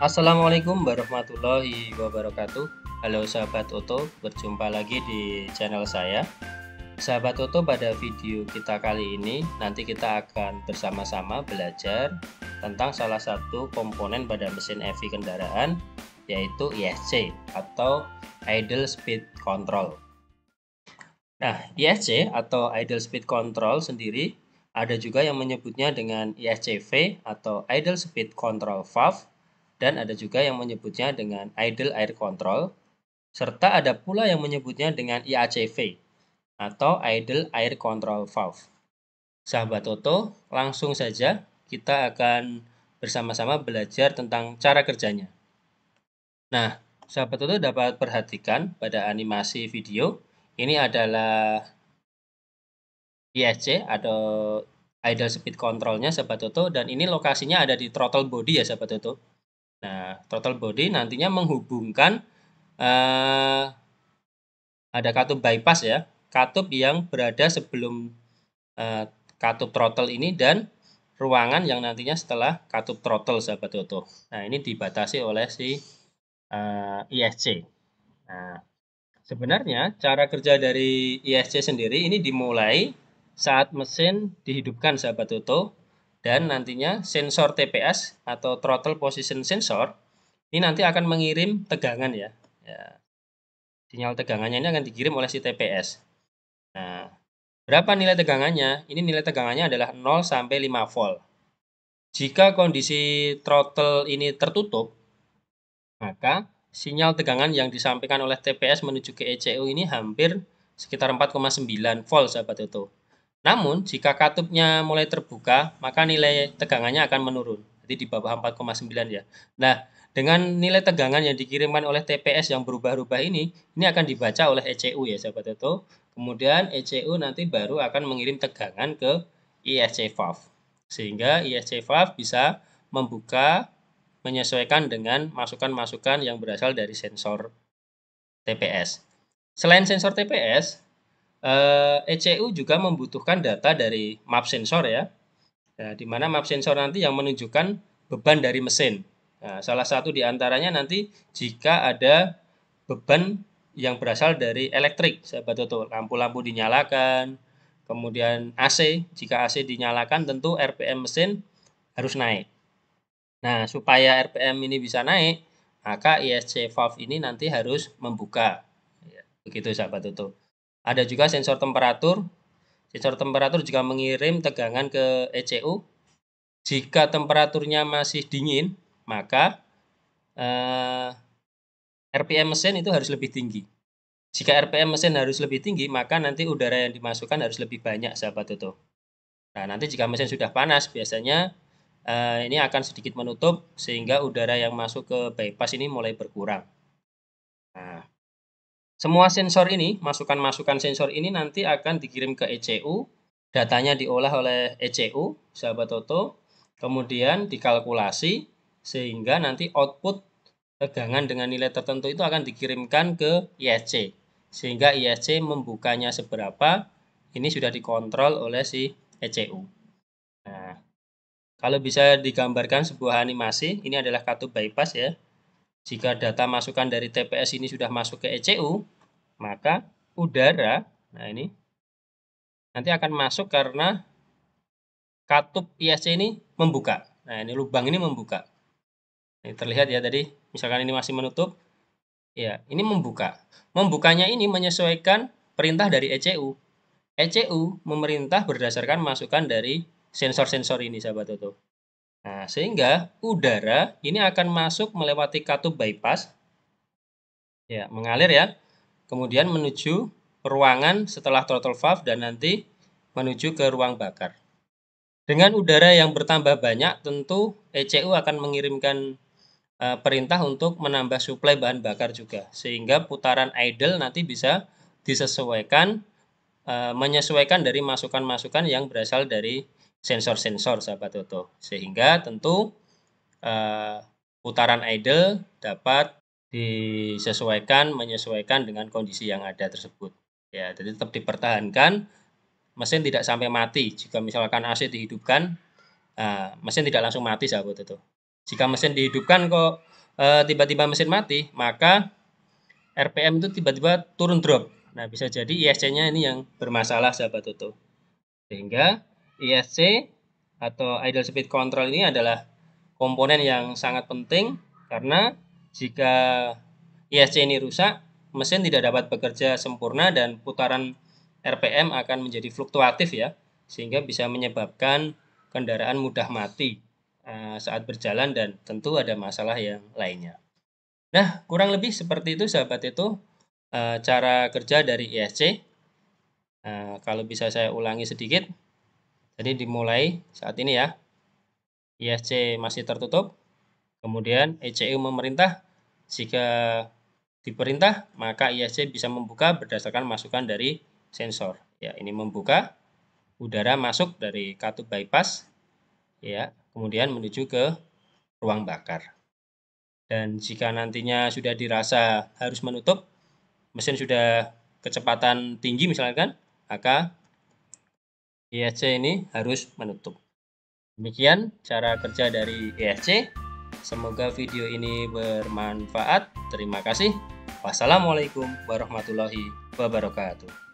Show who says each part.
Speaker 1: Assalamualaikum warahmatullahi wabarakatuh. Halo sahabat Oto, berjumpa lagi di channel saya. Sahabat Oto, pada video kita kali ini nanti kita akan bersama-sama belajar tentang salah satu komponen pada mesin EV kendaraan, yaitu ISC atau Idle Speed Control. Nah, ISC atau Idle Speed Control sendiri ada juga yang menyebutnya dengan ISCV atau Idle Speed Control Valve, dan ada juga yang menyebutnya dengan Idle Air Control, serta ada pula yang menyebutnya dengan IACV atau Idle Air Control Valve. Sahabat Toto, langsung saja kita akan bersama-sama belajar tentang cara kerjanya. Nah, sahabat Toto dapat perhatikan pada animasi video, ini adalah ISC atau Idle Speed Control-nya sahabat Toto, dan ini lokasinya ada di throttle body ya sahabat Toto. Nah, throttle body nantinya menghubungkan ada katup bypass ya, katup yang berada sebelum katup throttle ini dan ruangan yang nantinya setelah katup throttle sahabat Toto. Nah, ini dibatasi oleh si ISC. Nah, sebenarnya cara kerja dari ISC sendiri ini dimulai saat mesin dihidupkan sahabat Toto, dan nantinya sensor TPS atau throttle position sensor ini nanti akan mengirim tegangan ya. Sinyal tegangannya ini akan dikirim oleh si TPS. Nah, berapa nilai tegangannya? Ini nilai tegangannya adalah 0 sampai 5 volt. Jika kondisi throttle ini tertutup, maka sinyal tegangan yang disampaikan oleh TPS menuju ke ECU ini hampir sekitar 4,9 volt sahabat Toto. Namun, jika katupnya mulai terbuka, maka nilai tegangannya akan menurun. Jadi di bawah 4,9 ya. Nah, dengan nilai tegangan yang dikirimkan oleh TPS yang berubah-ubah ini akan dibaca oleh ECU ya sahabat Toto. Kemudian ECU nanti baru akan mengirim tegangan ke ISC valve. Sehingga ISC valve bisa membuka menyesuaikan dengan masukan-masukan yang berasal dari sensor TPS. Selain sensor TPS, ECU juga membutuhkan data dari map sensor ya, di mana map sensor nanti yang menunjukkan beban dari mesin. Nah, salah satu di antaranya nanti jika ada beban yang berasal dari elektrik, sahabat Toto, lampu-lampu dinyalakan, kemudian AC, jika AC dinyalakan tentu RPM mesin harus naik. Nah, supaya RPM ini bisa naik, maka ISC valve ini nanti harus membuka. Begitu sahabat Toto. Ada juga sensor temperatur. Sensor temperatur juga mengirim tegangan ke ECU. Jika temperaturnya masih dingin, maka RPM mesin itu harus lebih tinggi. Jika RPM mesin harus lebih tinggi, maka nanti udara yang dimasukkan harus lebih banyak sahabat Toto. Nah, nanti jika mesin sudah panas, biasanya ini akan sedikit menutup sehingga udara yang masuk ke bypass ini mulai berkurang. Nah, semua sensor ini, masukan-masukan sensor ini nanti akan dikirim ke ECU, datanya diolah oleh ECU, sahabat Toto, kemudian dikalkulasi, sehingga nanti output tegangan dengan nilai tertentu itu akan dikirimkan ke ISC, sehingga ISC membukanya seberapa, ini sudah dikontrol oleh si ECU. Nah, kalau bisa digambarkan sebuah animasi, ini adalah katup bypass ya. Jika data masukan dari TPS ini sudah masuk ke ECU, maka udara, nah ini, nanti akan masuk karena katup ISC ini membuka. Nah, ini lubang ini membuka. Ini terlihat ya tadi, misalkan ini masih menutup, ya ini membuka. Membukanya ini menyesuaikan perintah dari ECU. ECU memerintah berdasarkan masukan dari sensor-sensor ini, sahabat Toto. Nah, sehingga udara ini akan masuk melewati katup bypass, ya mengalir ya, kemudian menuju ruangan setelah throttle valve dan nanti menuju ke ruang bakar. Dengan udara yang bertambah banyak, tentu ECU akan mengirimkan perintah untuk menambah suplai bahan bakar juga, sehingga putaran idle nanti bisa disesuaikan, menyesuaikan dari masukan-masukan yang berasal dari sensor-sensor sahabat Toto, sehingga tentu putaran idle dapat disesuaikan, menyesuaikan dengan kondisi yang ada tersebut. Ya, jadi tetap dipertahankan, mesin tidak sampai mati. Jika misalkan AC dihidupkan, mesin tidak langsung mati sahabat Toto. Jika mesin dihidupkan kok tiba-tiba mesin mati, maka RPM itu tiba-tiba turun drop. Nah, bisa jadi ISC-nya ini yang bermasalah, sahabat Toto. Sehingga ISC atau idle speed control ini adalah komponen yang sangat penting, karena jika ISC ini rusak, mesin tidak dapat bekerja sempurna dan putaran RPM akan menjadi fluktuatif ya, sehingga bisa menyebabkan kendaraan mudah mati saat berjalan dan tentu ada masalah yang lainnya. Nah, kurang lebih seperti itu, sahabat itu cara kerja dari ISC. Kalau bisa saya ulangi sedikit. Jadi dimulai saat ini ya. ISC masih tertutup. Kemudian ECU memerintah. Jika diperintah, maka ISC bisa membuka berdasarkan masukan dari sensor. Ya, ini membuka, udara masuk dari katup bypass, ya, kemudian menuju ke ruang bakar. Dan jika nantinya sudah dirasa harus menutup, mesin sudah kecepatan tinggi misalkan, maka ISC ini harus menutup. Demikian cara kerja dari ISC. Semoga video ini bermanfaat. Terima kasih. Wassalamualaikum warahmatullahi wabarakatuh.